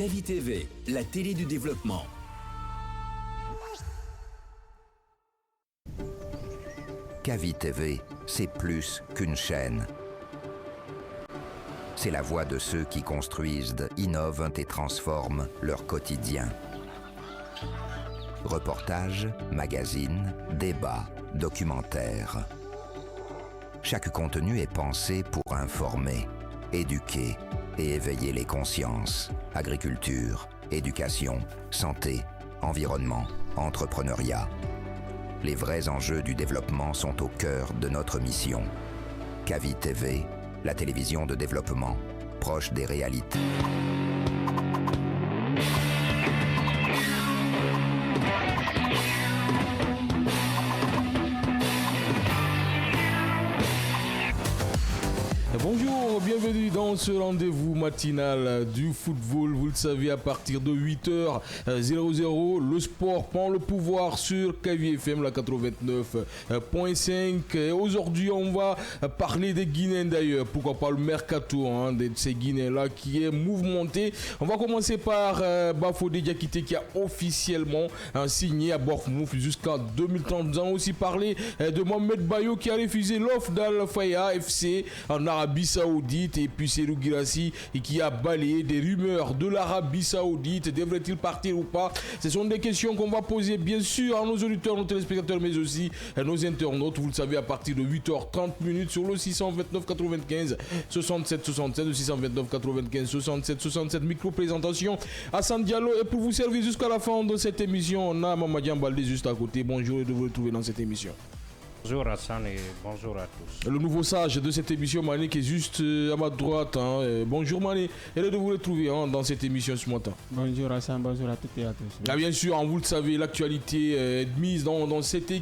Kavi TV, la télé du développement. Kavi TV, c'est plus qu'une chaîne. C'est la voix de ceux qui construisent, innovent et transforment leur quotidien. Reportages, magazines, débats, documentaires. Chaque contenu est pensé pour informer, éduquer et éveiller les consciences. Agriculture, éducation, santé, environnement, entrepreneuriat. Les vrais enjeux du développement sont au cœur de notre mission. Kavi TV, la télévision de développement, proche des réalités. Bonjour, bienvenue dans ce rendez-vous matinal du football. Vous le savez, à partir de 8h00, le sport prend le pouvoir sur Kavi FM, la 89.5. Et aujourd'hui, on va parler des Guinéens d'ailleurs. Pourquoi pas le mercato de ces Guinéens-là qui est mouvementé. On va commencer par Bafodé Diakité qui a officiellement signé à Bournemouth jusqu'en 2030. Nous allons aussi parler de Mohamed Bayo qui a refusé l'offre d'Al Faya FC en Arabie Saoudite, et puis Serhou Guirassy qui a balayé des rumeurs de l'Arabie Saoudite. Devrait-il partir ou pas? Ce sont des questions qu'on va poser bien sûr à nos auditeurs, nos téléspectateurs, mais aussi à nos internautes. Vous le savez, à partir de 8h30 sur le 629 95 67 67, le 629 95 67 67. Micro-présentation Hassan Diallo, et pour vous servir jusqu'à la fin de cette émission, on a Mamadian Baldé juste à côté. Bonjour et de vous retrouver dans cette émission. Bonjour Hassan et bonjour à tous. Le nouveau sage de cette émission, Mané, qui est juste à ma droite. Bonjour Mané, et de vous retrouver dans cette émission ce matin. Bonjour Hassan, bonjour à toutes et à tous. Ah, bien sûr, vous le savez, l'actualité est mise dans cette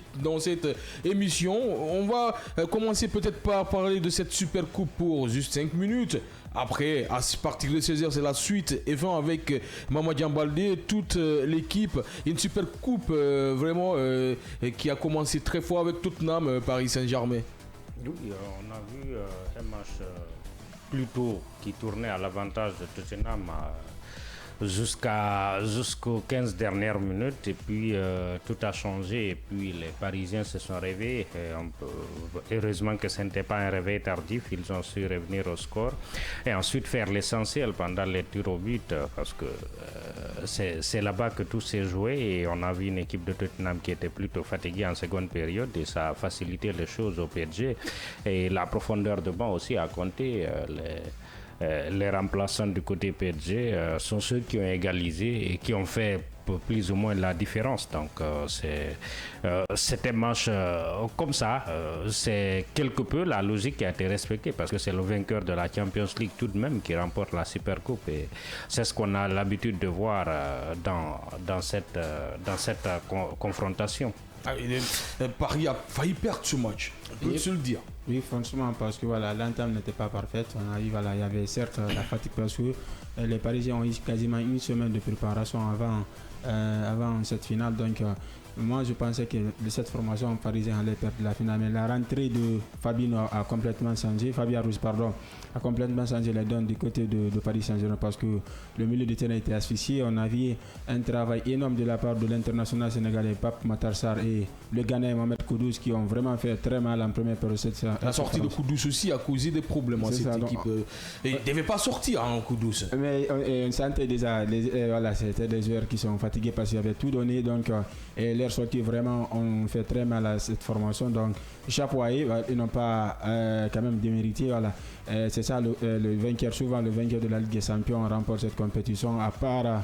émission. On va commencer peut-être par parler de cette super coupe pour juste 5 minutes. Après, à partir de 16h, c'est la suite. Et fin avec Mamadian Baldé, toute l'équipe. Une super coupe vraiment qui a commencé très fort avec Tottenham, Paris Saint-Germain. Oui, on a vu un match plutôt qui tournait à l'avantage de Tottenham jusqu'aux 15 dernières minutes, et puis tout a changé, et puis les Parisiens se sont réveillés. Heureusement que ce n'était pas un réveil tardif, ils ont su revenir au score et ensuite faire l'essentiel pendant les tirs au but, parce que c'est là-bas que tout s'est joué, et on a vu une équipe de Tottenham qui était plutôt fatiguée en seconde période, et ça a facilité les choses au PSG, et la profondeur de banc aussi a compté. Les remplaçants du côté PSG sont ceux qui ont égalisé et qui ont fait plus ou moins la différence. Donc c'était un match comme ça. C'est quelque peu la logique qui a été respectée, parce que c'est le vainqueur de la Champions League tout de même qui remporte la Super Coupe, et c'est ce qu'on a l'habitude de voir dans cette confrontation. Paris a failli perdre ce match, on peut se le dire. Oui, franchement, parce que voilà, l'entame n'était pas parfaite. On arrive, voilà, il y avait certes la fatigue, parce que les Parisiens ont eu quasiment une semaine de préparation avant cette finale. Donc moi je pensais que cette formation parisienne allait perdre la finale, mais la rentrée de Fabien a complètement changé les donnes du côté de Paris Saint-Germain, parce que le milieu de terrain était asphyxié. On a vu un travail énorme de la part de l'international sénégalais Pape Matar Sarr et le Ghanéen Mohamed Kudus, qui ont vraiment fait très mal en première période. La sortie de Kudus aussi a causé des problèmes à cette équipe. Il ne devait pas sortir Kudus. Mais on sentait déjà, voilà, c'était des joueurs qui sont fatigués parce qu'ils avaient tout donné, donc et leur sortie vraiment ont fait très mal à cette formation. Donc chapeau à eux, ils n'ont pas quand même démérité. Voilà. C'est ça le vainqueur, souvent le vainqueur de la Ligue des Champions remporte cette compétition, à part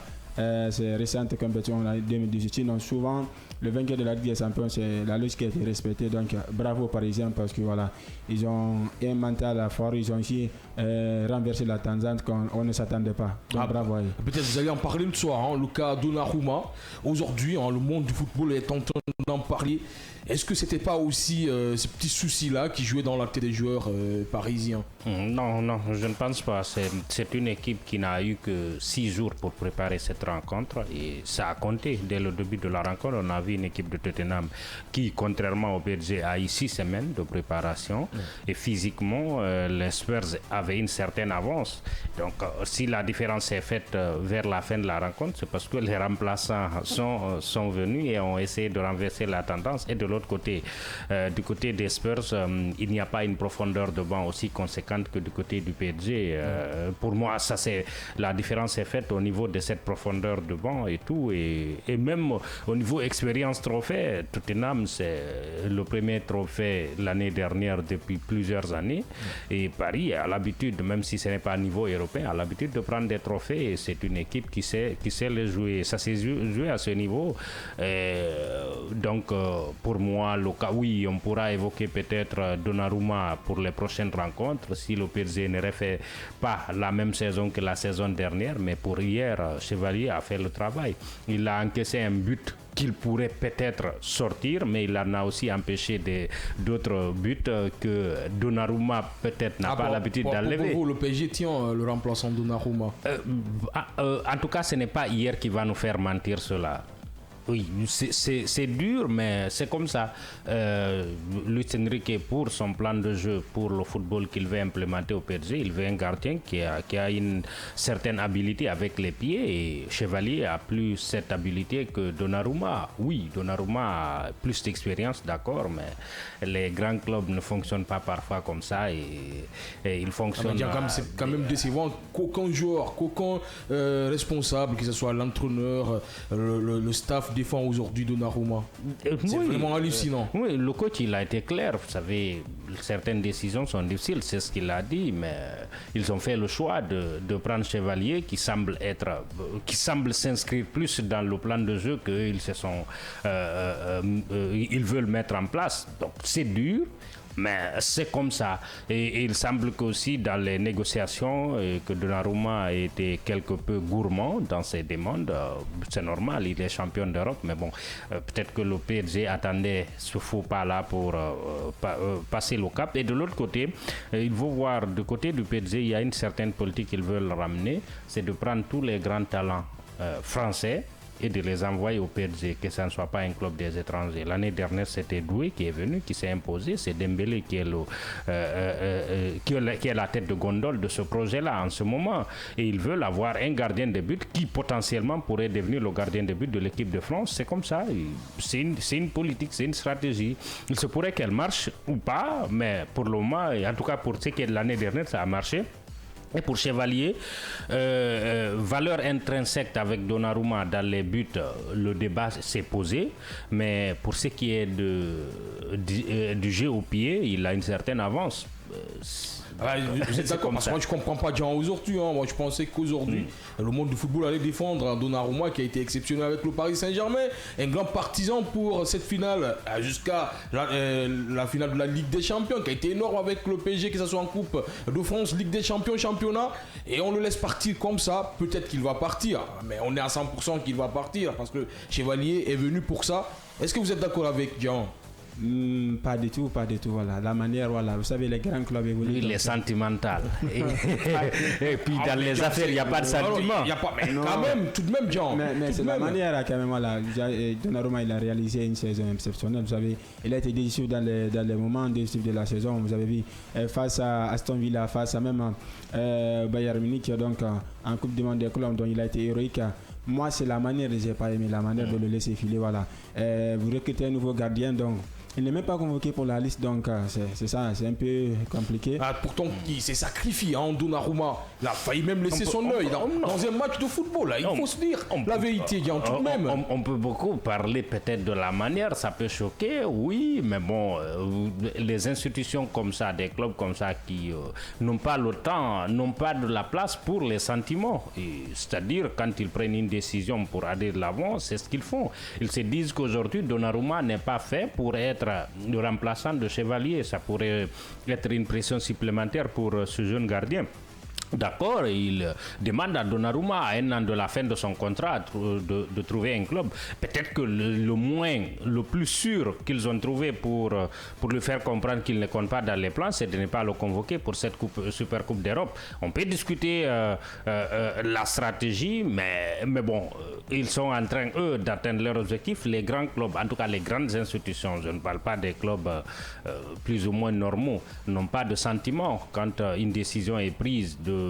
ces récentes compétitions en 2018. Sinon, souvent le vainqueur de la Ligue des Champions, c'est la logique qui a été respectée. Donc bravo Parisiens, parce que voilà, ils ont un mental fort, ils ont aussi renversé la tangente qu'on ne s'attendait pas. Donc bravo à eux. Peut-être vous allez en parler le soir, le cas Donnarumma. Aujourd'hui, le monde du football est en train d'en parler. Est-ce que c'était pas aussi ce petit souci-là qui jouait dans la tête des joueurs parisiens? Non, je ne pense pas. C'est une équipe qui n'a eu que 6 jours pour préparer cette rencontre et ça a compté. Dès le début de la rencontre, on a vu une équipe de Tottenham qui, contrairement au PSG, a eu 6 semaines de préparation et physiquement, les Spurs avaient une certaine avance. Donc, si la différence est faite vers la fin de la rencontre, c'est parce que les remplaçants sont venus et ont essayé de renverser la tendance. Et de l'autre côté, du côté des Spurs, il n'y a pas une profondeur de banc aussi conséquente que du côté du PSG. Pour moi, la différence est faite au niveau de cette profondeur de banc et tout. Et même au niveau expérience trophée, Tottenham, c'est le premier trophée l'année dernière depuis plusieurs années. Et Paris a l'habitude, même si ce n'est pas à niveau européen, a l'habitude de prendre des trophées. Et c'est une équipe qui sait les jouer. Ça s'est joué à ce niveau. Donc, pour moi, oui, on pourra évoquer peut-être Donnarumma pour les prochaines rencontres si le PSG ne refait pas la même saison que la saison dernière. Mais pour hier, Chevalier a fait le travail. Il a encaissé un but qu'il pourrait peut-être sortir, mais il en a aussi empêché d'autres buts que Donnarumma peut-être n'a pas l'habitude d'enlever. Pour vous, le PSG tient le remplaçant Donnarumma. En tout cas, ce n'est pas hier qui va nous faire mentir cela. Oui, c'est dur, mais c'est comme ça. Luis Enrique, pour son plan de jeu, pour le football qu'il veut implémenter au PSG, il veut un gardien qui a une certaine habilité avec les pieds, et Chevalier a plus cette habilité que Donnarumma. Oui, Donnarumma a plus d'expérience, d'accord, mais les grands clubs ne fonctionnent pas parfois comme ça, et ils fonctionnent... C'est quand même décevant qu'aucun joueur, qu'aucun responsable, que ce soit l'entraîneur, le staff, défend aujourd'hui Donnarumma. C'est vraiment hallucinant. Oui, le coach, il a été clair. Vous savez, certaines décisions sont difficiles, c'est ce qu'il a dit, mais ils ont fait le choix de prendre Chevalier qui semble s'inscrire plus dans le plan de jeu qu'ils ils veulent mettre en place. Donc c'est dur. Mais c'est comme ça. Et il semble qu'aussi dans les négociations, que Donnarumma a été quelque peu gourmand dans ses demandes. C'est normal, il est champion d'Europe. Mais bon, peut-être que le PSG attendait ce faux pas-là pour passer le cap. Et de l'autre côté, il faut voir, du côté du PSG, il y a une certaine politique qu'ils veulent ramener. C'est de prendre tous les grands talents français et de les envoyer au PSG, que ça ne soit pas un club des étrangers. L'année dernière, c'était Doué qui est venu, qui s'est imposé. C'est Dembélé qui est la tête de gondole de ce projet-là en ce moment. Et ils veulent avoir un gardien de but qui potentiellement pourrait devenir le gardien de but de l'équipe de France. C'est comme ça. C'est une politique, c'est une stratégie. Il se pourrait qu'elle marche ou pas, mais pour le moment, en tout cas pour ce qui est de l'année dernière, ça a marché. Et pour Chevalier, valeur intrinsèque avec Donnarumma dans les buts, le débat s'est posé. Mais pour ce qui est du jeu au pied, il a une certaine avance. Vous êtes d'accord, parce que moi je comprends pas Jean aujourd'hui. Moi je pensais qu'aujourd'hui le monde du football allait défendre Donnarumma qui a été exceptionnel avec le Paris Saint-Germain, un grand partisan pour cette finale jusqu'à la finale de la Ligue des Champions qui a été énorme avec le PSG, que ce soit en Coupe de France, Ligue des Champions, championnat, et on le laisse partir comme ça. Peut-être qu'il va partir, mais on est à 100% qu'il va partir parce que Chevalier est venu pour ça. Est-ce que vous êtes d'accord avec Jean? Pas du tout. Voilà. La manière, voilà. Vous savez, les grands clubs évoluent. Il est sentimental. Et puis dans les affaires, il n'y a pas de sentiment. Il n'y a pas, mais quand même, tout de même, Jean. Mais c'est la manière, quand même, voilà. Donnarumma, il a réalisé une saison exceptionnelle. Vous savez, il a été décisif dans les moments décisifs de la saison. Vous avez vu, face à Aston Villa, face à même Bayern Munich, donc en Coupe du Monde des clubs, dont il a été héroïque. Moi, c'est la manière que je n'ai pas aimé, la manière de le laisser filer. Voilà. Vous recrutez un nouveau gardien, donc il n'est même pas convoqué pour la liste, donc c'est ça, c'est un peu compliqué. Pourtant, il s'est sacrifié, Donnarumma. Il a failli même laisser son œil dans un match de football. Là, il faut se dire la vérité, tout de même. On peut beaucoup parler peut-être de la manière, ça peut choquer, oui, mais bon, les institutions comme ça, des clubs comme ça qui n'ont pas le temps, n'ont pas de la place pour les sentiments. C'est-à-dire, quand ils prennent une décision pour aller de l'avant, c'est ce qu'ils font. Ils se disent qu'aujourd'hui, Donnarumma n'est pas fait pour être le remplaçant de Chevalier. Ça pourrait être une pression supplémentaire pour ce jeune gardien. D'accord, il demande à Donnarumma à un an de la fin de son contrat de trouver un club. Peut-être que le plus sûr qu'ils ont trouvé pour lui faire comprendre qu'il ne compte pas dans les plans, c'est de ne pas le convoquer pour cette Super Coupe d'Europe. On peut discuter la stratégie, mais bon, ils sont en train, eux, d'atteindre leur objectif. Les grands clubs, en tout cas les grandes institutions, je ne parle pas des clubs plus ou moins normaux, n'ont pas de sentiment quand une décision est prise de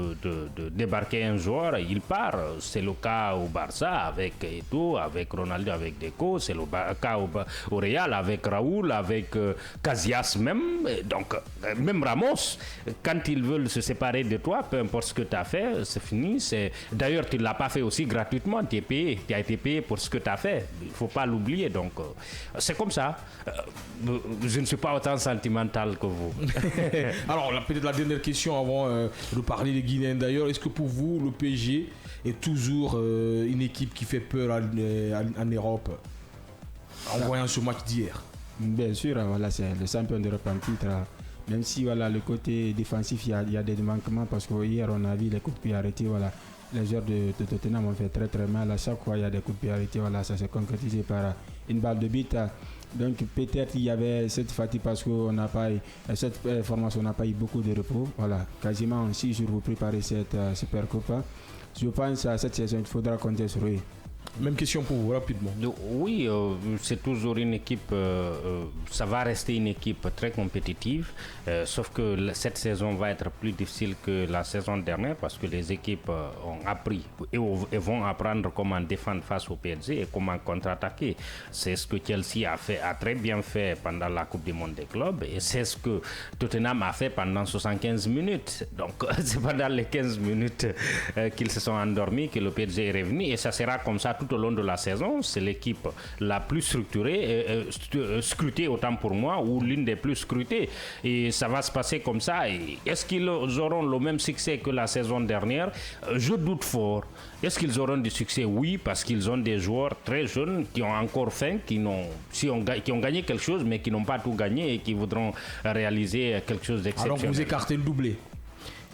débarquer un joueur, il part. C'est le cas au Barça avec Eto'o, avec Ronaldo, avec Deco. C'est le cas au Real avec Raúl, avec Casillas même. Donc, même Ramos, quand ils veulent se séparer de toi, peu importe ce que tu as fait, c'est fini. D'ailleurs, tu ne l'as pas fait aussi gratuitement. Tu es payé. Tu as été payé pour ce que tu as fait. Il ne faut pas l'oublier. Donc, c'est comme ça. Je ne suis pas autant sentimental que vous. Alors, peut-être la dernière question avant de parler des Guinéens d'ailleurs. Est-ce que pour vous, le PSG est toujours une équipe qui fait peur en Europe en voyant ce match d'hier? Bien sûr, voilà, c'est le champion d'Europe en titre. Même si voilà, le côté défensif, il y a des manquements parce qu'hier, on a vu les coups de pied arrêtés. Voilà. Les joueurs de Tottenham ont fait très très mal. À chaque fois, il y a des coups de pied arrêtés. Voilà, ça s'est concrétisé par une balle de but. Donc peut-être il y avait cette fatigue parce que cette formation n'a pas eu beaucoup de repos. Voilà, quasiment 6 jours pour préparer cette Super Coupe. Je pense à cette saison, il faudra compter sur eux. Même question pour vous, rapidement. Oui, c'est toujours une équipe, ça va rester une équipe très compétitive, sauf que cette saison va être plus difficile que la saison dernière parce que les équipes ont appris et vont apprendre comment défendre face au PSG et comment contre-attaquer. C'est ce que Chelsea a très bien fait pendant la Coupe du Monde des clubs et c'est ce que Tottenham a fait pendant 75 minutes. Donc c'est pendant les 15 minutes qu'ils se sont endormis que le PSG est revenu et ça sera comme ça tout au long de la saison. C'est l'équipe la plus structurée, scrutée autant pour moi, ou l'une des plus scrutées. Et ça va se passer comme ça. Et est-ce qu'ils auront le même succès que la saison dernière? Je doute fort. Est-ce qu'ils auront du succès? Oui, parce qu'ils ont des joueurs très jeunes qui ont encore faim, qui ont gagné quelque chose, mais qui n'ont pas tout gagné et qui voudront réaliser quelque chose d'exceptionnel. Alors vous écartez le doublé?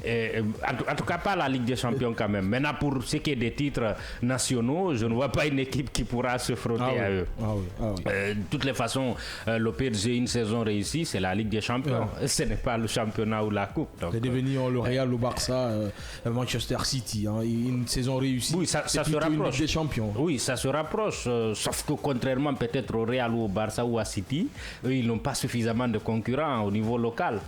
En tout cas pas la Ligue des Champions quand même. Maintenant pour ce qui est des titres nationaux, je ne vois pas une équipe qui pourra se frotter à eux. De toutes les façons, le PSG une saison réussie, c'est la Ligue des Champions. Ce n'est pas le championnat ou la coupe. C'est devenu le Real, le Barça, Manchester City. Une saison réussie. Oui, ça se rapproche. Une Ligue des Champions. Oui, ça se rapproche. Sauf que contrairement peut-être au Real ou au Barça ou à City, eux, ils n'ont pas suffisamment de concurrents au niveau local.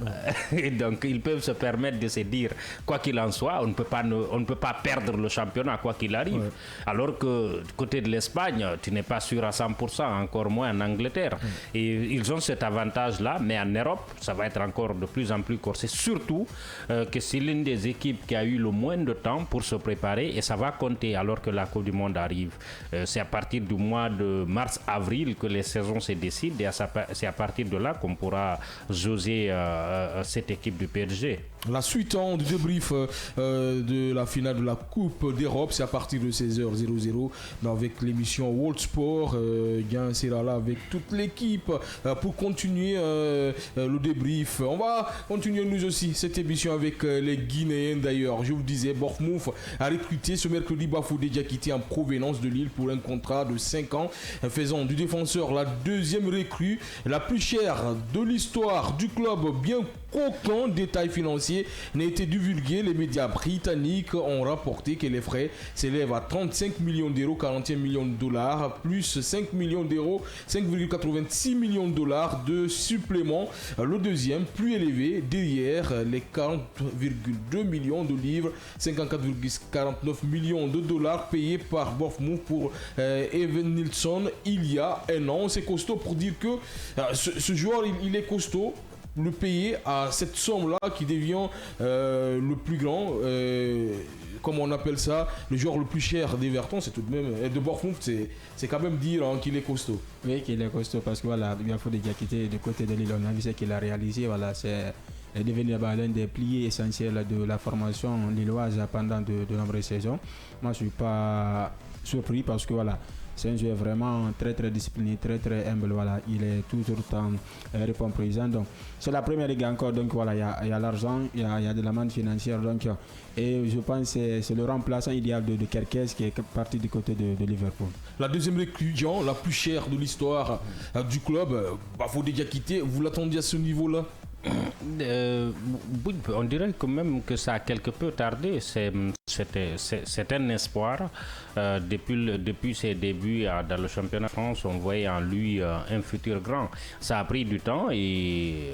Et donc ils peuvent se permettre de se dire quoi qu'il en soit, on ne peut pas perdre le championnat quoi qu'il arrive. Ouais. Alors que du côté de l'Espagne, tu n'es pas sûr à 100%, encore moins en Angleterre. Et ils ont cet avantage-là, mais en Europe, ça va être encore de plus en plus corsé. Surtout que c'est l'une des équipes qui a eu le moins de temps pour se préparer et ça va compter alors que la Coupe du Monde arrive. C'est à partir du mois de mars-avril que les saisons se décident et c'est à partir de là qu'on pourra jauger cette équipe du PSG. La suite du débrief de la finale de la Coupe d'Europe, c'est à partir de 16h00 avec l'émission World Sport. Guin sera là avec toute l'équipe pour continuer le débrief. On va continuer nous aussi cette émission avec les Guinéens d'ailleurs. Je vous disais, Bournemouth a recruté ce mercredi Bafodé Diakité en provenance de Lille pour un contrat de 5 ans, faisant du défenseur la deuxième recrue, la plus chère de l'histoire du club, bien qu'aucun détail financier n'a été divulgué. Les médias britanniques ont rapporté que les frais s'élèvent à 35 millions d'euros, 41 millions de dollars, plus 5 millions d'euros, 5,86 millions de dollars de supplément. Le deuxième, plus élevé, derrière les 40,2 millions de livres, 54,49 millions de dollars payés par Bournemouth pour Evan Nilsson il y a un an. C'est costaud pour dire que ce joueur, il est costaud. Le payer à cette somme-là qui devient le plus grand, comme on appelle ça, le joueur le plus cher d'Everton, c'est tout de même, de Bournemouth, c'est quand même dire qu'il est costaud. Oui, qu'il est costaud parce que voilà, il faut déjà quitter du côté de Lille, on a vu ce qu'il a réalisé, voilà, c'est devenu l'un des piliers essentiels de la formation lilloise pendant de nombreuses saisons. Moi, je ne suis pas surpris parce que voilà, c'est un joueur vraiment très très discipliné, très très humble. Voilà, il est toujours répond présent. Donc c'est la première ligue encore. Donc voilà, il y a l'argent, il y a de la manne financière. Donc et je pense que c'est le remplaçant idéal de Kerkez qui est parti du côté de Liverpool. La deuxième recrue, la plus chère de l'histoire du club, Bafodé Diakité, vous l'attendiez à ce niveau-là? On dirait quand même que ça a quelque peu tardé. C'est un espoir. Depuis ses débuts dans le championnat de France, on voyait en lui un futur grand. Ça a pris du temps et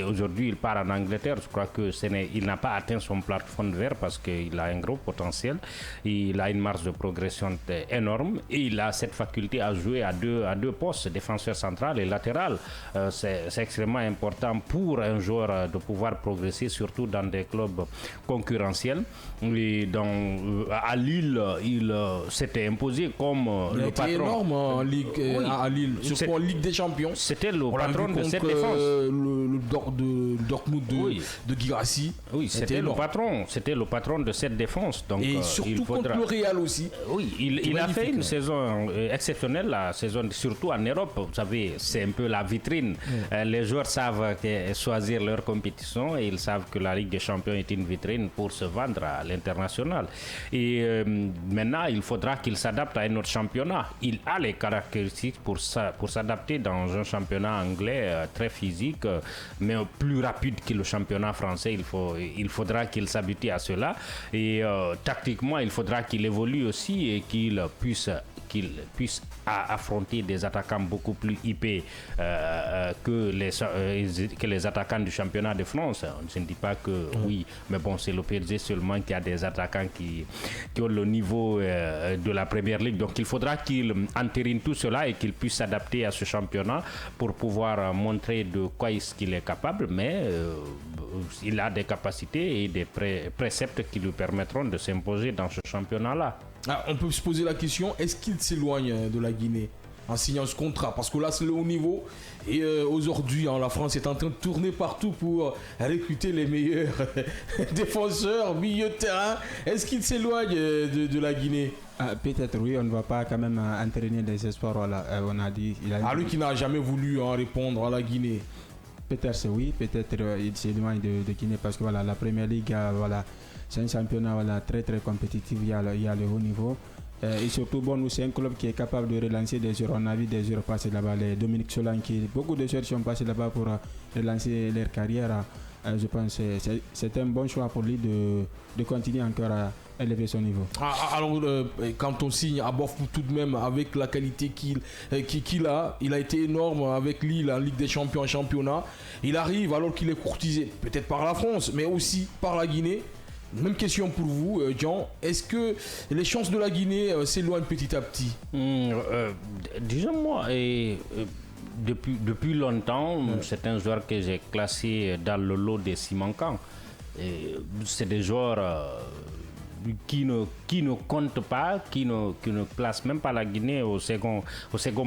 aujourd'hui il part en Angleterre. Je crois qu'il n'a pas atteint son plafond de verre parce qu'il a un gros potentiel. Il a une marge de progression énorme et il a cette faculté à jouer à deux postes, défenseur central et latéral. C'est extrêmement important pour un joueur de pouvoir progresser, surtout dans des clubs concurrentiels. Et à Lille, il s'était imposé comme le patron. Il était énorme en Ligue, à Lille, surtout en Ligue des Champions. C'était le patron de cette défense. Le Dortmund de Guirassy. Oui, c'était le patron de cette défense. Donc, et surtout contre le Real aussi. Oui, il a fait une saison exceptionnelle, la saison, surtout en Europe. Vous savez, c'est un peu la vitrine. Les joueurs savent choisir leur compétition et ils savent que la Ligue des Champions est une vitrine pour se vendre à l'international. Et maintenant, il faudra qu'il s'adapte à un autre championnat. Il a les caractéristiques pour s'adapter dans un championnat anglais très physique, mais plus rapide que le championnat français. Il faudra qu'il s'habitue à cela. Et tactiquement, il faudra qu'il évolue aussi et qu'il puisse affronter des attaquants beaucoup plus hypés que les attaquants du championnat de France. Je ne dis pas que oui, mais bon, c'est le PSG seulement qui a des attaquants qui ont le niveau de la Première Ligue. Donc il faudra qu'il entérine tout cela et qu'il puisse s'adapter à ce championnat pour pouvoir montrer de quoi est-ce qu'il est capable, mais il a des capacités et des préceptes qui lui permettront de s'imposer dans ce championnat-là. On peut se poser la question, est-ce qu'il s'éloigne de la Guinée en signant ce contrat? Parce que là, c'est le haut niveau. Et aujourd'hui, la France est en train de tourner partout pour recruter les meilleurs défenseurs, milieu de terrain. Est-ce qu'il s'éloigne de la Guinée? Peut-être oui, on ne va pas quand même entraîner des espoirs. Voilà, on a dit. Lui qui n'a jamais voulu répondre à la Guinée. Peut-être c'est oui, peut-être il s'éloigne de Guinée parce que voilà, la Première Ligue, voilà, c'est un championnat très très compétitif, il y a le haut niveau. Et surtout, nous c'est un club qui est capable de relancer des joueurs. On a vu des joueurs passer là-bas, les Dominique Solanki, beaucoup de joueurs sont passés là-bas pour relancer leur carrière. Je pense que c'est un bon choix pour lui de continuer encore à élever son niveau. Alors, quand on signe à Bafou tout de même, avec la qualité qu'il a, il a été énorme avec Lille en Ligue des Champions, en championnat. Il arrive alors qu'il est courtisé, peut-être par la France, mais aussi par la Guinée. Même question pour vous, Jean. Est-ce que les chances de la Guinée s'éloignent petit à petit? Disons-moi, depuis longtemps, c'est un joueur que j'ai classé dans le lot des six manquants. C'est des joueurs qui ne comptent pas, qui ne placent même pas la Guinée au second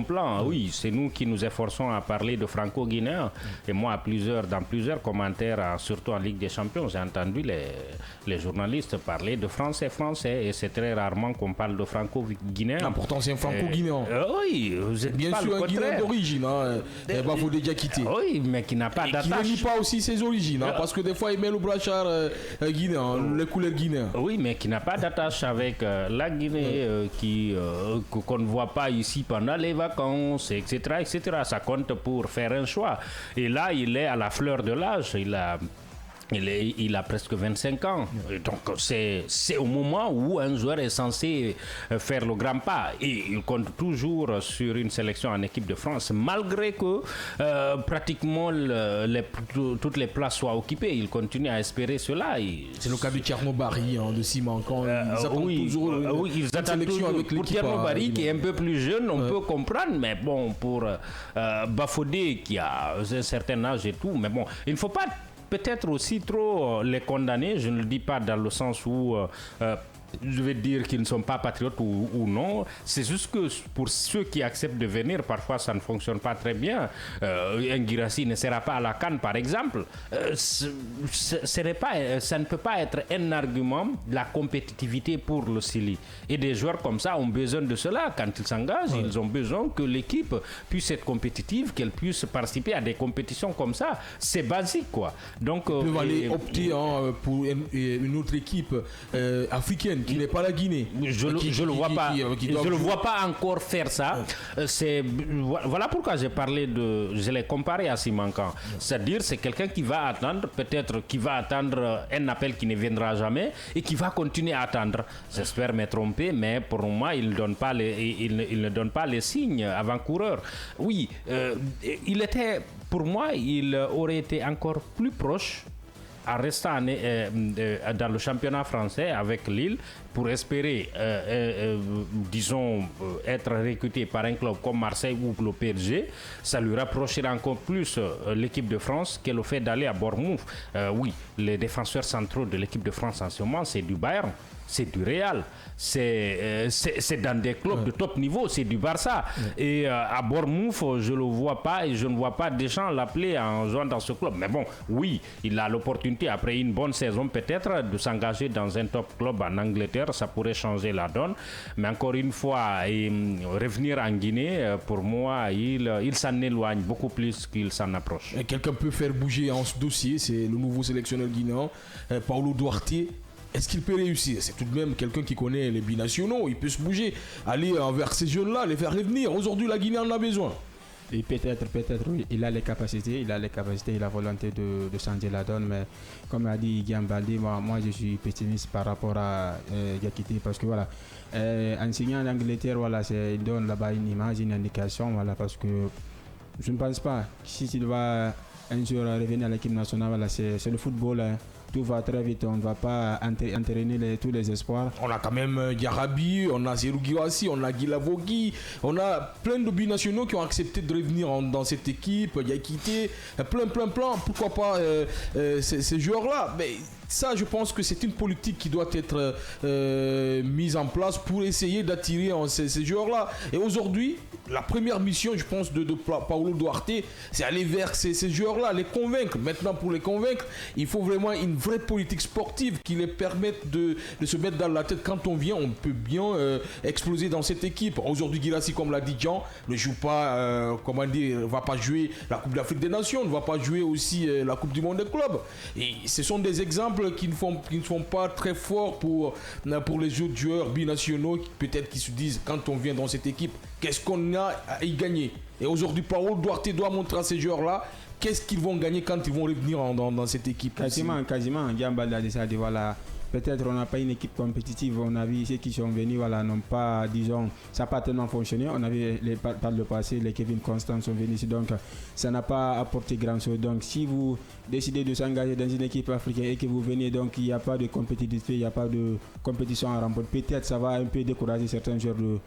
plan. Oui, c'est nous qui nous efforçons à parler de franco-guinéen. Et moi, dans plusieurs commentaires, surtout en Ligue des Champions, j'ai entendu les journalistes parler de français. Et c'est très rarement qu'on parle de franco-guinéen. Pourtant, c'est un franco-guinéen. Oui, vous êtes bien pas sûr un Guinéen d'origine. Bafodé Diakité. Oui, mais qui n'a pas d'attache. Qui ne nie pas aussi ses origines, parce que des fois, il met le brassard guinéen, les couleurs guinéennes. Oui, mais qui n'a pas d'attache avec la Guinée, qu'on ne voit pas ici pendant les vacances, etc. Ça compte pour faire un choix. Et là, il est à la fleur de l'âge. Il a presque 25 ans. Donc, c'est au moment où un joueur est censé faire le grand pas. Et il compte toujours sur une sélection en équipe de France, malgré que pratiquement toutes les places soient occupées. Il continue à espérer cela. C'est le cas de Thierno Barry, de Simancan. Ils attendent toujours ils attendent toujours avec l'équipe. Pour Thierno Barry, qui est un peu plus jeune, on peut comprendre. Mais bon, pour Bafodé, qui a un certain âge et tout, mais bon, il ne faut pas peut-être aussi trop les condamner. Je ne le dis pas dans le sens où je vais dire qu'ils ne sont pas patriotes ou non. C'est juste que pour ceux qui acceptent de venir, parfois ça ne fonctionne pas très bien. Un Guirassy ne sera pas à la CAN, par exemple. Ça ne peut pas être un argument de la compétitivité pour le Chili. Et des joueurs comme ça ont besoin de cela. Quand ils s'engagent, ils ont besoin que l'équipe puisse être compétitive, qu'elle puisse participer à des compétitions comme ça. C'est basique, quoi. Donc, ils peuvent aller opter pour une autre équipe africaine qui n'est pas la Guinée. Je ne le vois pas encore faire ça. Voilà pourquoi je l'ai comparé à Simankan. C'est-à-dire, c'est quelqu'un qui va attendre, peut-être qui va attendre un appel qui ne viendra jamais et qui va continuer à attendre. J'espère me tromper, mais pour moi, il ne donne pas les signes avant-coureurs. Oui, pour moi, il aurait été encore plus proche en restant dans le championnat français avec Lille pour espérer, être recruté par un club comme Marseille ou le PSG. Ça lui rapprochera encore plus l'équipe de France que le fait d'aller à Bournemouth. Oui, les défenseurs centraux de l'équipe de France en ce moment, c'est du Bayern, c'est du Real, c'est dans des clubs de top niveau, c'est du Barça. Et à Bournemouth, je ne le vois pas et je ne vois pas Deschamps l'appeler en jouant dans ce club. Mais bon, oui, il a l'opportunité, après une bonne saison peut-être, de s'engager dans un top club en Angleterre. Ça pourrait changer la donne. Mais encore une fois, revenir en Guinée, pour moi, il s'en éloigne beaucoup plus qu'il s'en approche. Quelqu'un peut faire bouger en ce dossier, c'est le nouveau sélectionneur guinéen, Paulo Duarte. Est-ce qu'il peut réussir? C'est tout de même quelqu'un qui connaît les binationaux. Il peut se bouger, aller vers ces jeunes-là, les faire revenir. Aujourd'hui, la Guinée en a besoin. Et peut-être, oui, il a les capacités, il a la volonté de changer la donne, mais comme a dit Guillaume Baldé, moi je suis pessimiste par rapport à Diakité, parce que voilà, en signant en Angleterre, voilà, il donne là-bas une image, une indication, voilà, parce que je ne pense pas que si il va un jour revenir à l'équipe nationale, voilà, c'est le football, hein. Tout va très vite, on ne va pas entraîner tous les espoirs. On a quand même Diarabi, on a Serhou Guirassy, on a Guilavogui, on a plein de binationaux qui ont accepté de revenir dans cette équipe, Diakité, plein. Pourquoi pas ces joueurs-là? Mais ça, je pense que c'est une politique qui doit être mise en place pour essayer d'attirer ces joueurs-là. Et aujourd'hui, la première mission, je pense, de Paulo Duarte, c'est aller vers ces joueurs-là, les convaincre. Maintenant, pour les convaincre, il faut vraiment une vraie politique sportive qui les permette de se mettre dans la tête. Quand on vient, on peut bien exploser dans cette équipe. Aujourd'hui, Guirassy, comme l'a dit Jean, ne joue pas, va pas jouer la Coupe d'Afrique des Nations, ne va pas jouer aussi la Coupe du Monde des clubs. Et ce sont des exemples qui ne font pas très forts pour les autres joueurs binationaux, peut-être qui se disent, quand on vient dans cette équipe, qu'est-ce qu'on a à y gagner? Et aujourd'hui, Paulo Duarte doit montrer à ces joueurs-là qu'est-ce qu'ils vont gagner quand ils vont revenir dans cette équipe. Quasiment. Gambal a déjà dit, voilà, peut-être on n'a pas une équipe compétitive. On a vu ceux qui sont venus, voilà, n'ont pas, disons, ça n'a pas tellement fonctionné. On a vu par le passé, les Kevin Constant sont venus ici, donc ça n'a pas apporté grand-chose. Donc si vous décidez de s'engager dans une équipe africaine et que vous venez, donc il n'y a pas de compétitivité, il n'y a pas de compétition à remporter, peut-être ça va un peu décourager certains joueurs de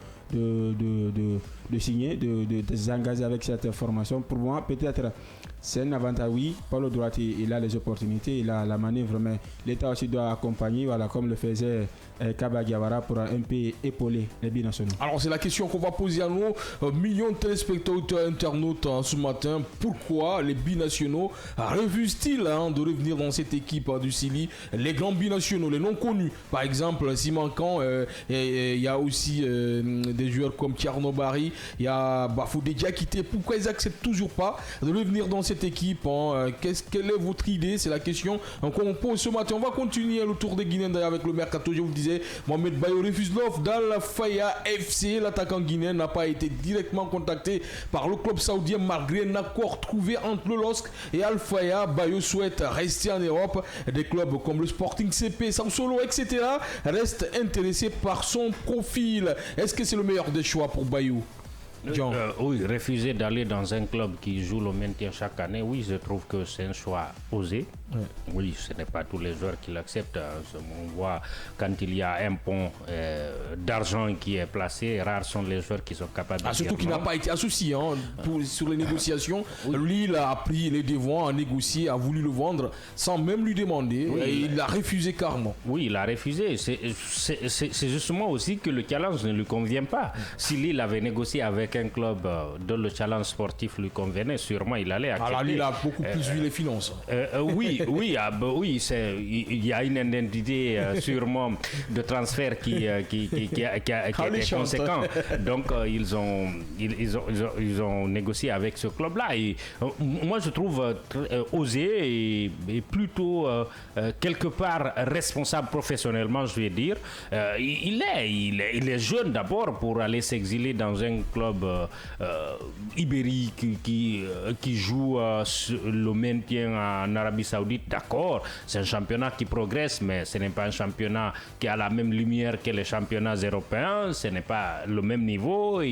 signer, de s'engager avec cette formation. Pour moi, peut-être c'est un avantage, oui. Paulo Duarte, il a les opportunités, il a la manœuvre, mais l'État aussi doit accompagner, voilà, comme le faisait Kaba Diawara, pour un peu épauler les binationaux. Alors c'est la question qu'on va poser à nos millions de téléspectateurs internautes ce matin. Pourquoi les binationaux refusent-ils de revenir dans cette équipe du Chili? Les grands binationaux, les non connus, par exemple Simankan, il y a aussi des joueurs comme Thierno Barry, il y a Bafodé Diakité. Pourquoi ils n'acceptent toujours pas de revenir dans cette équipe? Quelle est votre idée? C'est la question qu'on pose ce matin. On va continuer le tour des Guinéens avec le mercato. Je vous le disais, Mohamed Bayo refuse l'offre d'Al-Faya FC. L'attaquant guinéen n'a pas été directement contacté par le club saoudien malgré un accord trouvé entre le LOSC et Al-Faya. Bayo souhaite rester en Europe. Des clubs comme le Sporting CP, Sao Solo, etc. restent intéressés par son profil. Est-ce que c'est le meilleur des choix pour Bayo? Oui, refuser d'aller dans un club qui joue le maintien chaque année, oui, je trouve que c'est un choix osé. Ouais. Oui, ce n'est pas tous les joueurs qui l'acceptent. On voit quand il y a un pont d'argent qui est placé, rares sont les joueurs qui sont capables de surtout qu'il n'a pas été associé sur les négociations. Oui. Lui, il a pris les devants, a négocié, a voulu le vendre sans même lui demander. Oui, et il a refusé carrément. Oui, il a refusé. C'est justement aussi que le challenge ne lui convient pas. Si Lille avait négocié avec un club dont le challenge sportif lui convenait, sûrement il allait accepter. Alors Lille a beaucoup plus vu les finances. Oui, il y a une indemnité sûrement de transfert qui a été conséquent. Donc ils ont négocié avec ce club-là. Et moi je trouve osé et plutôt quelque part responsable professionnellement, je vais dire. Il est jeune d'abord pour aller s'exiler dans un club ibérique qui joue le maintien en Arabie Saoudite. D'accord, c'est un championnat qui progresse, mais ce n'est pas un championnat qui a la même lumière que les championnats européens, ce n'est pas le même niveau.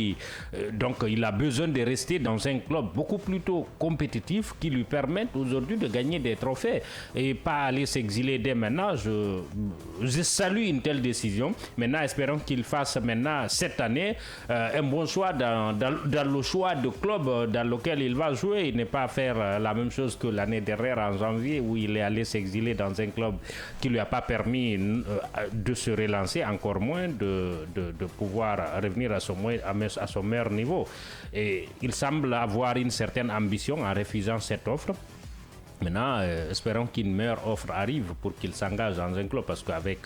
Donc il a besoin de rester dans un club beaucoup plutôt compétitif qui lui permette aujourd'hui de gagner des trophées et pas aller s'exiler dès maintenant. Je salue une telle décision. Maintenant, espérons qu'il fasse maintenant cette année un bon choix dans le choix de club dans lequel il va jouer. Il n'est pas faire la même chose que l'année dernière en janvier où il est allé s'exiler dans un club qui ne lui a pas permis de se relancer, encore moins de pouvoir revenir à son meilleur niveau. Et il semble avoir une certaine ambition en refusant cette offre. Maintenant, espérons qu'une meilleure offre arrive pour qu'il s'engage dans un club, parce qu'avec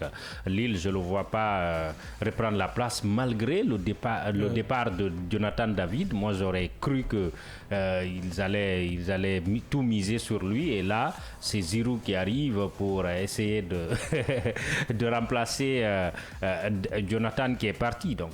Lille, je ne le vois pas reprendre la place malgré le départ de Jonathan David. Moi, j'aurais cru qu'ils allaient tout miser sur lui, et là, c'est Giroud qui arrive pour essayer de remplacer Jonathan qui est parti. Donc,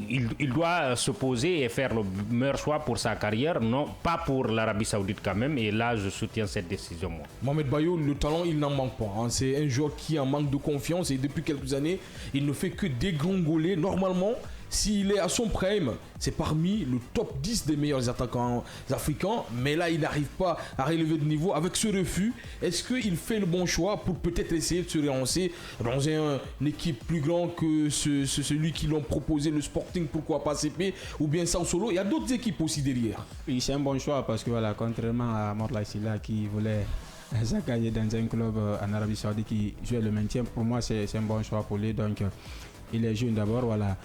il doit se poser et faire le meilleur choix pour sa carrière, non pas pour l'Arabie Saoudite quand même, et là, je soutiens cette décision. Mohamed Bayo, le talent, il n'en manque pas. C'est un joueur qui en manque de confiance, et depuis quelques années, il ne fait que dégringoler. Normalement, s'il est à son prime, c'est parmi le top 10 des meilleurs attaquants africains, mais là, il n'arrive pas à relever de niveau. Avec ce refus, est-ce qu'il fait le bon choix pour peut-être essayer de se relancer dans une équipe plus grande que celui qui l'ont proposé, le Sporting, pourquoi pas CP, ou bien Sao Solo? Il y a d'autres équipes aussi derrière. Oui, c'est un bon choix parce que voilà, contrairement à Morla Silla qui voulait s'engager dans un club en Arabie Saoudite qui jouait le maintien, pour moi, c'est un bon choix pour lui. Donc, il est jeune d'abord, voilà.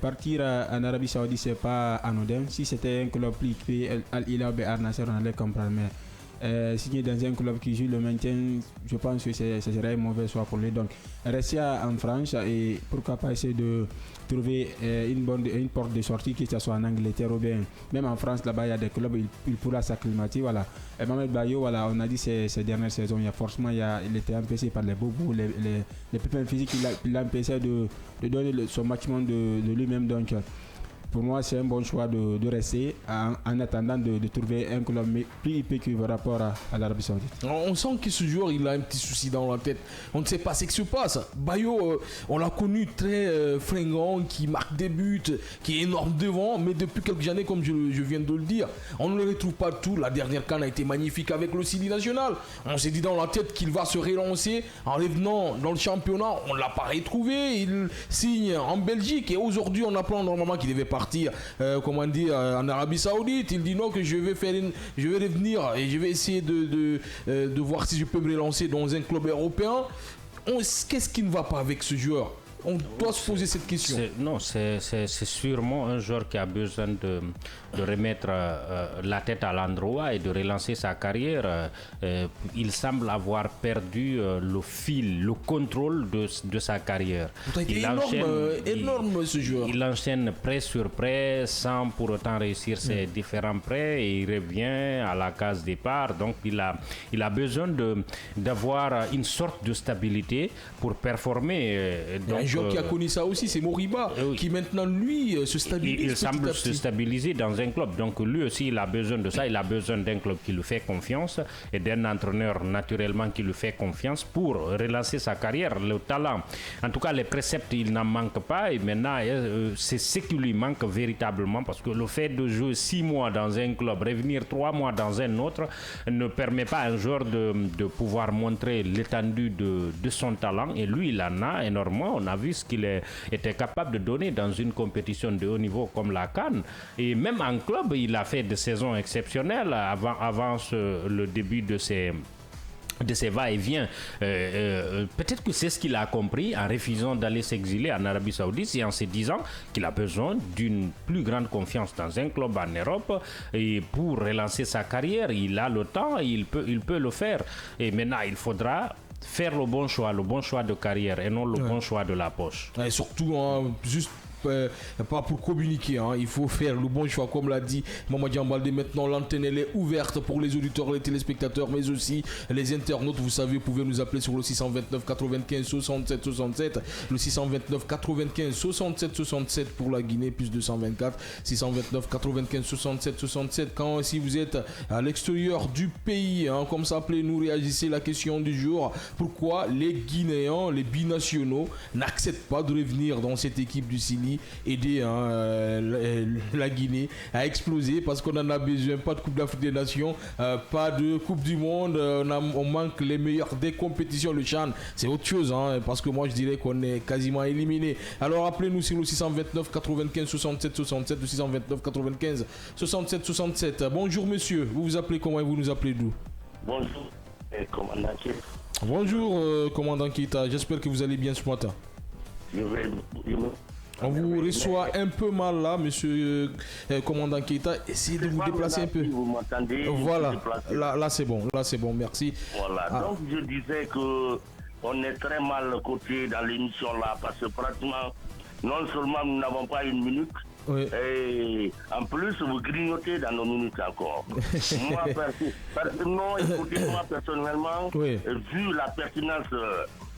Partir en Arabie Saoudite, c'est pas anodin. Si c'était un club plus équipé, Al Hilal ou Al Nassr, on allait comprendre. Mais signer dans un club qui joue le maintien, je pense que ce serait un mauvais choix pour lui. Donc, rester en France et pourquoi pas essayer de trouver une porte de sortie, que ce soit en Angleterre ou bien même en France, là-bas il y a des clubs, il pourra s'acclimater. Voilà. Et Mohamed Bayo, voilà, on a dit ces dernières saisons, il était empêché par les bobos, les pépins physiques, il a empêché de donner son maximum de lui-même. Donc, pour moi, c'est un bon choix de rester en attendant de trouver un club plus épais par rapport à l'Arabie Saoudite. On sent que ce joueur, il a un petit souci dans la tête. On ne sait pas ce qui se passe. Bayo, on l'a connu très fringant, qui marque des buts, qui est énorme devant, mais depuis quelques années, comme je viens de le dire, on ne le retrouve pas tout. La dernière CAN a été magnifique avec le Sili national. On s'est dit dans la tête qu'il va se relancer en revenant dans le championnat. On ne l'a pas retrouvé. Il signe en Belgique et aujourd'hui, on apprend normalement qu'il devait partir en Arabie Saoudite. Il dit non, que je vais revenir et je vais essayer de voir si je peux me relancer dans un club européen. Qu'est-ce qui ne va pas avec ce joueur? On doit se poser cette question. C'est sûrement un joueur qui a besoin de remettre la tête à l'endroit et de relancer sa carrière. Il semble avoir perdu le fil, le contrôle de sa carrière. Il est énorme ce joueur. Il enchaîne prêt sur prêt sans pour autant réussir ses différents prêts et il revient à la case départ. Donc il a besoin d'avoir une sorte de stabilité pour performer. Donc, joueur qui a connu ça aussi, c'est Moriba, qui maintenant, lui, se stabilise. Il semble se stabiliser dans un club. Donc lui aussi, il a besoin de ça. Il a besoin d'un club qui lui fait confiance et d'un entraîneur naturellement qui lui fait confiance pour relancer sa carrière. Le talent, en tout cas les préceptes, il n'en manque pas. Et maintenant, c'est ce qui lui manque véritablement, parce que le fait de jouer 6 mois dans un club, revenir 3 mois dans un autre, ne permet pas à un joueur de pouvoir montrer l'étendue de son talent. Et lui, il en a énormément. On a vu ce qu'il était capable de donner dans une compétition de haut niveau comme la CAN. Et même en club, il a fait des saisons exceptionnelles avant le début de ses va-et-vient. Peut-être que c'est ce qu'il a compris en refusant d'aller s'exiler en Arabie Saoudite et en se disant qu'il a besoin d'une plus grande confiance dans un club en Europe, et pour relancer sa carrière, il a le temps, il peut le faire. Et maintenant, il faudra faire le bon choix de carrière et non le bon choix de la poche. Et surtout, juste pas pour communiquer, il faut faire le bon choix, comme l'a dit Mamadi Ambalde. Maintenant, l'antenne elle est ouverte pour les auditeurs, les téléspectateurs, mais aussi les internautes. Vous savez, vous pouvez nous appeler sur le 629 95 67 67, le 629 95 67 67 pour la Guinée, plus 224 629 95 67 67. Quand si vous êtes à l'extérieur du pays, comme ça, appelez-nous, réagissez. La question du jour: pourquoi les Guinéens, les binationaux, n'acceptent pas de revenir dans cette équipe du Sili, aider la Guinée à exploser, parce qu'on en a besoin. Pas de Coupe d'Afrique des Nations, pas de Coupe du Monde, on manque les meilleurs des compétitions. Le CHAN, c'est autre chose, parce que moi je dirais qu'on est quasiment éliminé. Alors appelez-nous sur le 629 95 67 67, le 629 95 67 67. Bonjour monsieur, vous vous appelez comment et vous nous appelez d'où? Bonjour, commandant Keita. Bonjour, commandant Keita, j'espère que vous allez bien ce matin. On vous reçoit un peu mal là, monsieur commandant Keita. Essayez de vous déplacer un peu. Vous m'entendez? Voilà, là c'est bon, merci. Voilà, donc je disais que on est très mal coté dans l'émission là, parce que pratiquement, non seulement nous n'avons pas une minute, et en plus vous grignotez dans nos minutes encore. Moi, écoutez-moi personnellement, vu la pertinence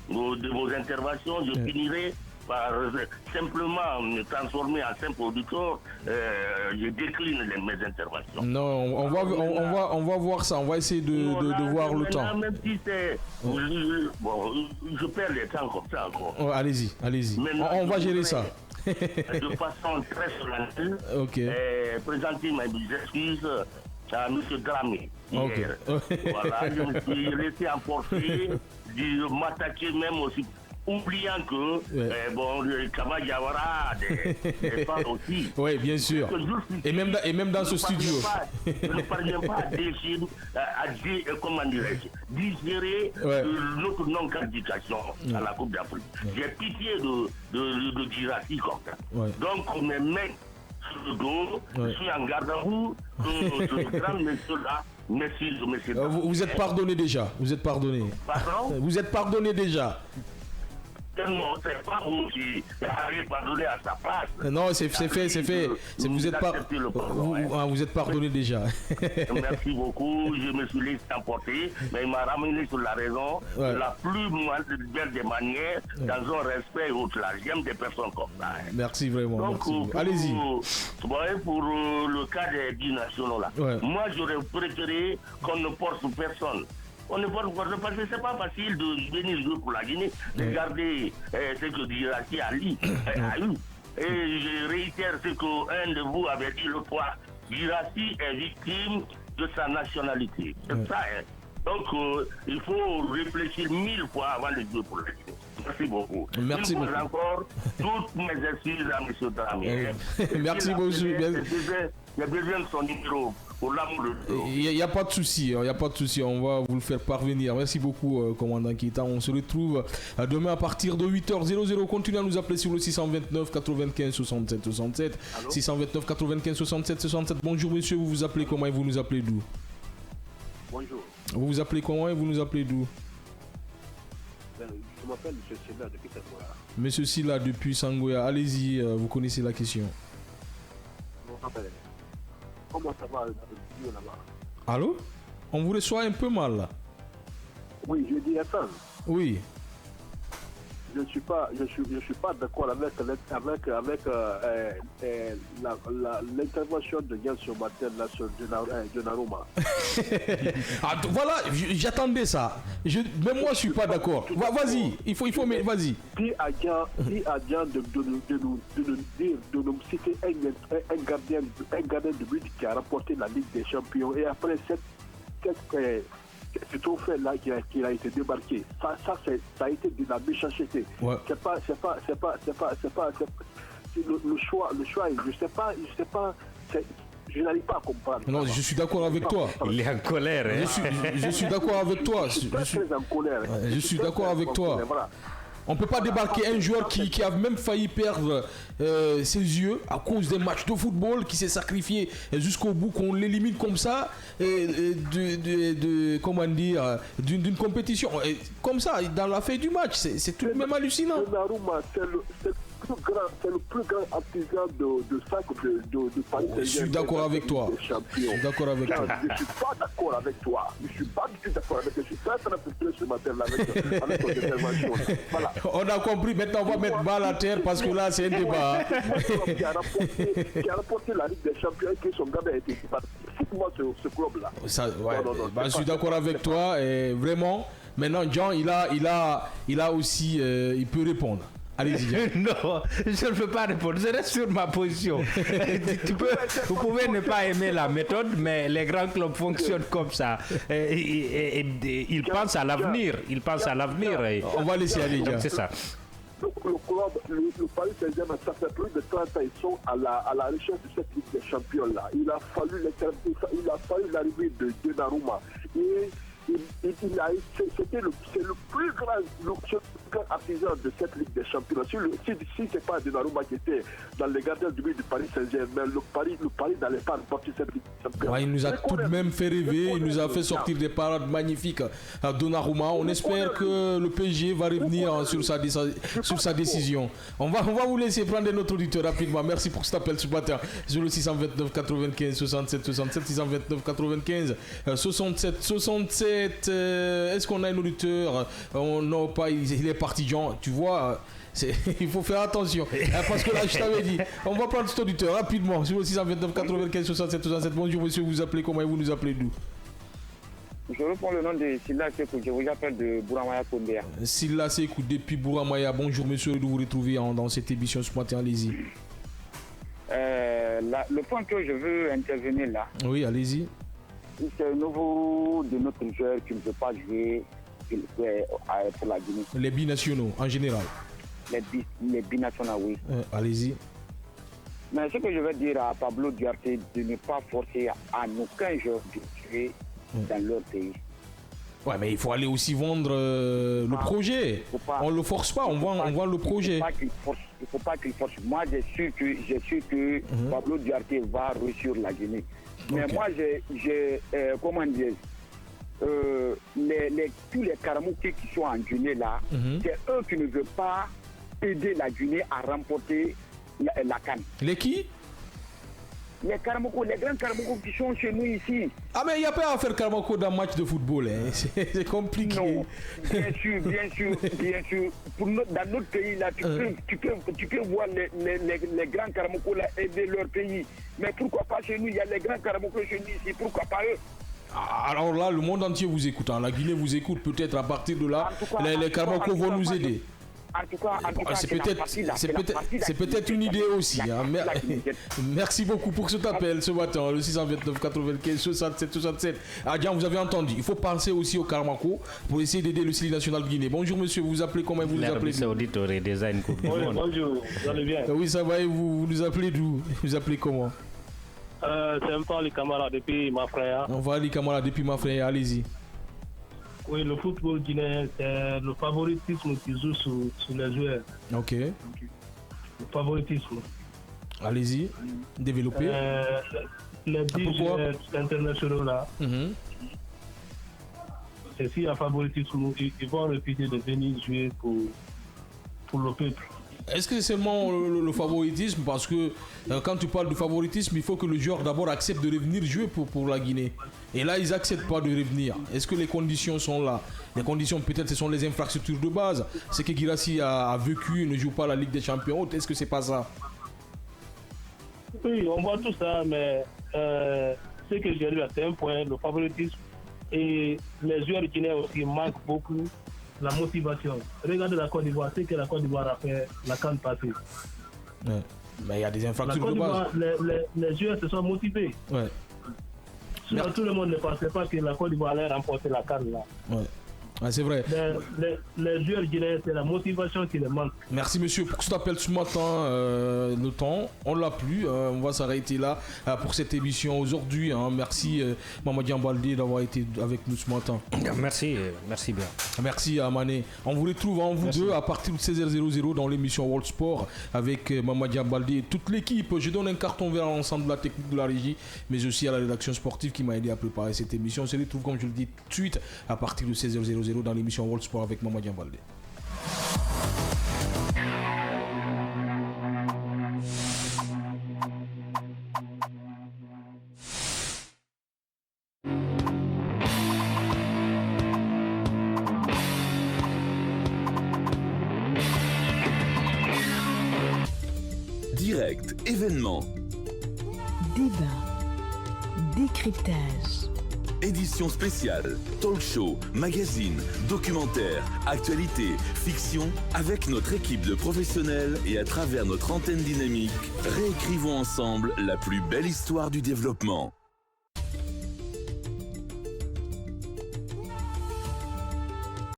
de vos interventions, je finirai par simplement me transformer en simple auditeur. Je décline mes interventions. Non, on va voir ça, on va essayer de voir le temps. Même si c'est... je perds le temps comme ça encore. Allez-y. On va gérer ça. De façon très solennelle, présenter mes excuses à M. Dramé. Voilà, je me suis laissé emporter de m'attaquer même aussi, oubliant que le Kaba Diawara dépend aussi. Oui, bien sûr. Et même dans ce studio. Je ne parviens pas à digérer notre non-qualification à la Coupe d'Afrique. J'ai pitié de Girassi comme ça. Donc on me met sur le dos, je suis en garde à vous, ce grand monsieur-là. Merci. Vous êtes pardonné déjà. Pardon? Vous êtes pardonné déjà. Non, c'est pas vous qui avez pardonné à sa place. Non, c'est fait. Vous êtes pardonné déjà. Merci beaucoup. Je me suis laissé emporter, mais il m'a ramené sur la raison de la plus belle des manières, dans un respect et autre. J'aime des personnes comme ça. Merci vraiment. Donc, allez-y. Pour le cas des binationaux là, moi j'aurais préféré qu'on ne force personne. On ne peut pas, parce que c'est pas facile de venir jouer pour la Guinée. Regardez ce que Girassi a eu. Et je réitère ce qu'un de vous avait dit l'autre fois. Girassi est victime de sa nationalité. C'est ça. Donc il faut réfléchir 1000 fois avant de jouer pour la Guinée. Merci beaucoup. Merci beaucoup. Encore toutes mes excuses à M. Dramé. Merci beaucoup. J'ai besoin de son numéro. Il n'y a pas de souci, on va vous le faire parvenir. Merci beaucoup, commandant Keita. On se retrouve demain à partir de 8h00. Continuez à nous appeler sur le 629 95 67 67. 629 95 67 67. Bonjour monsieur, vous vous appelez comment et vous nous appelez d'où? Bonjour. Vous vous appelez comment et vous nous appelez d'où? Je m'appelle M. Silla depuis Sangoya. Monsieur Silla depuis Sangoya, allez-y, vous connaissez la question. Comment ça va là-bas? Allô? On vous reçoit un peu mal là. Oui, je dis attends. Oui. je suis pas d'accord avec l'intervention de Yann sur Martel là sur Donnarumma. Voilà, j'attendais ça. Même moi, je suis pas d'accord. Vas-y, il faut mais vas-y. Dis à Dian de nous citer un gardien de but qui a remporté la Ligue des Champions et après ce trophée-là qui a été débarqué, ça a été de la méchanceté. Ouais. C'est pas le choix, je sais pas, je n'arrive pas à comprendre. Non, je suis d'accord avec toi. Il est en colère. Hein? Je suis d'accord avec toi. Je suis très en colère. Je suis d'accord avec toi. Voilà. On ne peut pas débarquer un joueur qui a même failli perdre ses yeux à cause des matchs de football, qui s'est sacrifié jusqu'au bout, qu'on l'élimine comme ça, comment dire, d'une compétition. Et comme ça, dans la fin du match, c'est tout de même hallucinant. C'est le plus grand artisan de sac de Paris. Je suis d'accord avec toi. Je suis d'accord avec toi. Je ne suis pas d'accord avec toi. Je ne suis pas du tout d'accord avec toi. Je suis très frustré ce matin avec ton intervention. Voilà. On a compris. Maintenant, on va mettre balle à terre parce que là, c'est un débat. Qui a remporté la Ligue des Champions et que son gars a été moi ce club-là. Je suis d'accord avec toi. Et vraiment, maintenant, Jean, il a aussi, il peut répondre. Allez-y. Non, je ne peux pas répondre. Je reste sur ma position. Vous pouvez ne pas aimer la méthode, mais les grands clubs fonctionnent comme ça. Ils pensent à l'avenir. On va laisser aller. C'est ça. Le Paris Saint-Germain, ça fait plus de 30 ans, ils sont à la recherche de cette Ligue des Champions-là. Il a fallu l'arrivée de Donnarumma. C'est le plus grand artisan de cette Ligue des Champions. Si ce n'est pas Donnarumma qui était dans les gardiens du but du Paris Saint-Germain, le Paris n'allait pas remporter cette Ligue des Champions. Ouais, il nous a tout de même fait rêver, il nous a fait sortir des parades magnifiques à Donnarumma. On espère que le PSG va revenir sur sa décision. On va vous laisser prendre notre auditeur rapidement. Merci pour cet appel ce matin. Sur le 629 95 67 67 629 95 67 67. Est-ce qu'on a un auditeur? Non, pas, il est parti, Jean. Tu vois, il faut faire attention. Parce que là, je t'avais dit, on va prendre cet auditeur rapidement. Sur le 629 95 67 67. Bonjour, monsieur, vous appelez comment et vous nous appelez d'où? Je reprends le nom de Silla Sekou, je vous appelle de Bouramaya Kondéa. Silla Sekou, depuis Bouramaya. Bonjour, monsieur, de vous retrouver dans cette émission ce matin. Allez-y. Le point que je veux intervenir là. Oui, allez-y. C'est au niveau de notre joueur qui ne veut pas jouer pour la Guinée. Les binationaux en général. Les binationaux, oui. Allez-y. Mais ce que je veux dire à Pablo Duarte, de ne pas forcer à aucun joueur de jouer dans leur pays. Ouais, mais il faut aller aussi vendre le projet. On ne le force pas, on vend le projet. Il ne faut pas qu'il force. Moi, j'ai su que Pablo Duarte va réussir la Guinée. Mais moi, j'ai comment dire, tous les Karamouké qui sont en Guinée là, c'est eux qui ne veulent pas aider la Guinée à remporter la CAN. Les qui? Les Karamoko, les grands Karamoko qui sont chez nous ici. Ah mais il n'y a pas à faire Karamoko dans un match de football, hein. C'est compliqué. Non, bien sûr. Dans notre pays là, tu peux voir les grands Karamoko là aider leur pays. Mais pourquoi pas chez nous? Il y a les grands Karamoko chez nous ici, pourquoi pas eux? Alors là, le monde entier vous écoute, hein. La Guinée vous écoute, peut-être à partir de là, les Karamoko vont nous aider. En tout cas, c'est peut-être une idée aussi. Hein. Merci beaucoup pour cet appel ce matin, le 629 95 67 67. Adjan, vous avez entendu, il faut penser aussi au Karamako pour essayer d'aider le Sili national de Guinée. Bonjour monsieur, vous appelez comment? Vous nous appelez Saoudite aurait déjà une coupe du monde. Bonjour, vous allez bien? Oui, ça va et vous nous appelez d'où? Vous appelez comment? C'est un peu les camarades depuis ma frère. On va les camarades depuis ma frère, allez-y. Oui, le football guinéen, c'est le favoritisme qui joue sur les joueurs. Ok. Le favoritisme. Allez-y, développez. Les 10 joueurs internationaux là, c'est si un favoritisme, ils vont refuser de venir jouer pour le peuple. Est-ce que c'est seulement le favoritisme? Parce que quand tu parles de favoritisme, il faut que le joueur d'abord accepte de revenir jouer pour la Guinée. Et là, ils n'acceptent pas de revenir. Est-ce que les conditions sont là? Les conditions, peut-être, ce sont les infrastructures de base. C'est que Guirassy a vécu et ne joue pas la Ligue des Champions. Est-ce que c'est pas ça? Oui, on voit tout ça, mais ce que j'ai lu à un point, le favoritisme et les joueurs guinéens aussi manquent beaucoup la motivation. Regardez la Côte d'Ivoire, c'est que la Côte d'Ivoire a fait la CAN passée. Ouais. Mais il y a des infrastructures de base. Les joueurs se sont motivés. Ouais. Sinon, tout le monde ne pensait pas que la Côte d'Ivoire allait remporter la CAN là. Ouais. Ah, c'est vrai. Les joueurs guinéens, c'est la motivation qui les manque. Merci monsieur pour cet appel ce matin. Le temps, on l'a plus. On va s'arrêter là pour cette émission aujourd'hui. Merci Mamadi Baldé d'avoir été avec nous ce matin. Merci bien. Merci à Mané. On vous retrouve vous deux à partir de 16h00 dans l'émission World Sport avec Mamadi Baldé et toute l'équipe. Je donne un carton vert à l'ensemble de la technique de la régie, mais aussi à la rédaction sportive qui m'a aidé à préparer cette émission. On se retrouve, comme je le dis, tout de suite à partir de 16h00 dans l'émission World Sport avec Mamadi Baldé. Direct, événement, débat, décryptage. édition spéciale, talk show, magazine, documentaire, actualité, fiction. Avec notre équipe de professionnels et à travers notre antenne dynamique, réécrivons ensemble la plus belle histoire du développement.